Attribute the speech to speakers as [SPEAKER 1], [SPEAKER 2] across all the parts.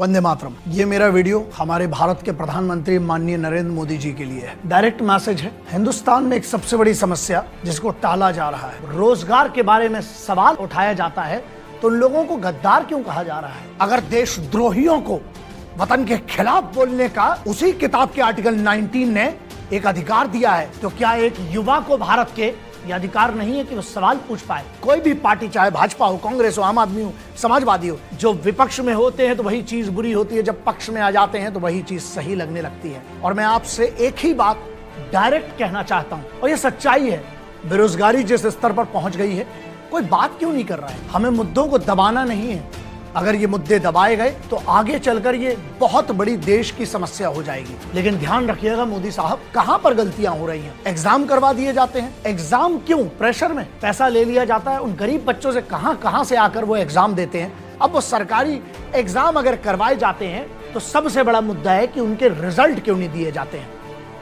[SPEAKER 1] वंदे मातरम। ये मेरा वीडियो हमारे भारत के प्रधानमंत्री माननीय नरेंद्र मोदी जी के लिए है। डायरेक्ट मैसेज है। हिंदुस्तान में एक सबसे बड़ी समस्या जिसको टाला जा रहा है, रोजगार के बारे में सवाल उठाया जाता है तो उन लोगों को गद्दार क्यों कहा जा रहा है? अगर देशद्रोहियों को वतन के खिलाफ बोलने का उसी किताब के आर्टिकल 19 ने एक अधिकार दिया है, तो क्या एक युवा को भारत के ये अधिकार नहीं है कि वो सवाल पूछ पाए? कोई भी पार्टी, चाहे भाजपा हो, कांग्रेस हो, आम आदमी हो, समाजवादी हो, जो विपक्ष में होते हैं तो वही चीज बुरी होती है, जब पक्ष में आ जाते हैं तो वही चीज सही लगने लगती है। और मैं आपसे एक ही बात डायरेक्ट कहना चाहता हूं, और ये सच्चाई है, बेरोजगारी जिस स्तर पर पहुंच गई है, कोई बात क्यों नहीं कर रहा है? हमें मुद्दों को दबाना नहीं है। अगर ये मुद्दे दबाए गए तो आगे चलकर ये बहुत बड़ी देश की समस्या हो जाएगी। लेकिन ध्यान रखिएगा मोदी साहब, कहां पर गलतियां हो रही हैं? एग्जाम करवा दिए जाते हैं। एग्जाम क्यों? प्रेशर में पैसा ले लिया जाता है। उन गरीब बच्चों से कहां से आकर वो एग्जाम देते हैं। अब वो सरकारी एग्जाम अगर करवाए जाते हैं तो सबसे बड़ा मुद्दा है कि उनके रिजल्ट क्यों नहीं दिए जाते हैं।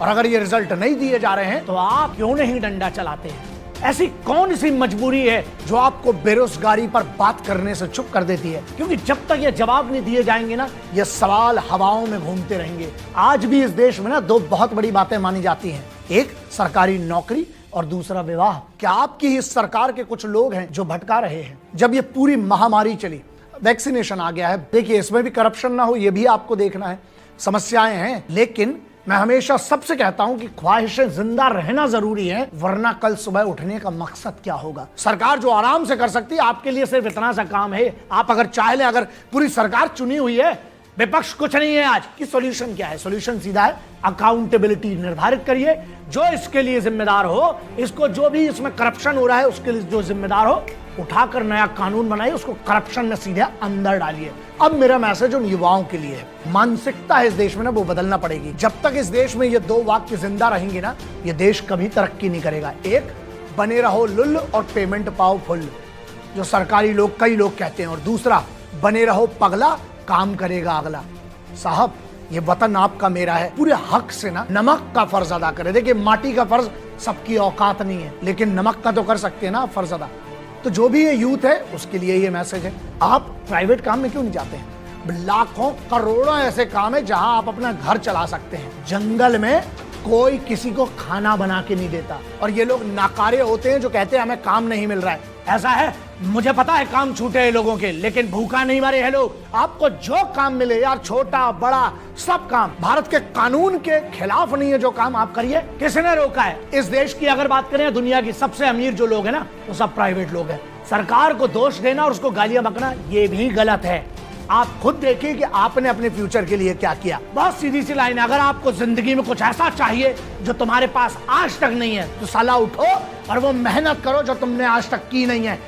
[SPEAKER 1] और अगर ये रिजल्ट नहीं दिए जा रहे हैं तो आप क्यों नहीं डंडा चलाते हैं? ऐसी कौन सी मजबूरी है जो आपको बेरोजगारी पर बात करने से चुप कर देती है? क्योंकि जब तक ये जवाब नहीं दिए जाएंगे ना, ये सवाल हवाओं में घूमते रहेंगे। आज भी इस देश में ना दो बहुत बड़ी बातें मानी जाती हैं, एक सरकारी नौकरी और दूसरा विवाह। क्या आपकी ही सरकार के कुछ लोग हैं जो भटका रहे हैं? जब ये पूरी महामारी चली, वैक्सीनेशन आ गया है, देखिए इसमें भी करप्शन ना हो ये भी आपको देखना है। समस्याएं हैं, लेकिन मैं हमेशा सबसे कहता हूं कि ख्वाहिशें जिंदा रहना जरूरी है, वरना कल सुबह उठने का मकसद क्या होगा? सरकार जो आराम से कर सकती है, आपके लिए सिर्फ इतना सा काम है, आप अगर चाह लें, अगर पूरी सरकार चुनी हुई है, विपक्ष कुछ नहीं है आज की, सॉल्यूशन क्या है? सॉल्यूशन सीधा है, अकाउंटेबिलिटी निर्धारित करिए। जो इसके लिए जिम्मेदार हो, इसको जो भी इसमें करप्शन हो रहा है उसके लिए जो जिम्मेदार हो, उठाकर नया कानून बनाइए, उसको करप्शन में सीधे अंदर डालिए। अब मेरा मैसेज उन युवाओं के लिए है, मानसिकता है इस देश में ना, वो बदलना पड़ेगी। जब तक इस देश में ये दो वाक्य जिंदा रहेंगे ना, ये देश कभी तरक्की नहीं करेगा। एक, बने रहो लुल और पेमेंट पाओ फुल, जो सरकारी लोग कई लोग कहते हैं, और दूसरा, बने रहो पगला, काम करेगा अगला। साहब, ये वतन आपका मेरा है, पूरे हक से ना नमक का फर्ज अदा करें। देखिए, माटी का फर्ज सबकी औकात नहीं है, लेकिन नमक का तो कर सकते हैं ना फर्ज अदा। तो जो भी ये यूथ है उसके लिए ये मैसेज है, आप प्राइवेट काम में क्यों नहीं जाते हैं? लाखों करोड़ों ऐसे काम है जहां आप अपना घर चला सकते हैं। जंगल में कोई किसी को खाना बना के नहीं देता, और ये लोग नाकारे होते हैं जो कहते हैं हमें काम नहीं मिल रहा है। ऐसा है, मुझे पता है काम छूटे हैं लोगों के, लेकिन भूखा नहीं मरे हैं लोग। आपको जो काम मिले यार, छोटा बड़ा सब काम, भारत के कानून के खिलाफ नहीं है जो काम आप करिए। किसने रोका है? इस देश की अगर बात करें, दुनिया की सबसे अमीर जो लोग हैं ना, वो सब प्राइवेट लोग हैं। सरकार को दोष देना और उसको गालियां बकना ये भी गलत है। आप खुद देखिए कि आपने अपने फ्यूचर के लिए क्या किया। बहुत सीधी सी लाइन है, अगर आपको जिंदगी में कुछ ऐसा चाहिए जो तुम्हारे पास आज तक नहीं है, तो साला उठो और वो मेहनत करो जो तुमने आज तक की नहीं है।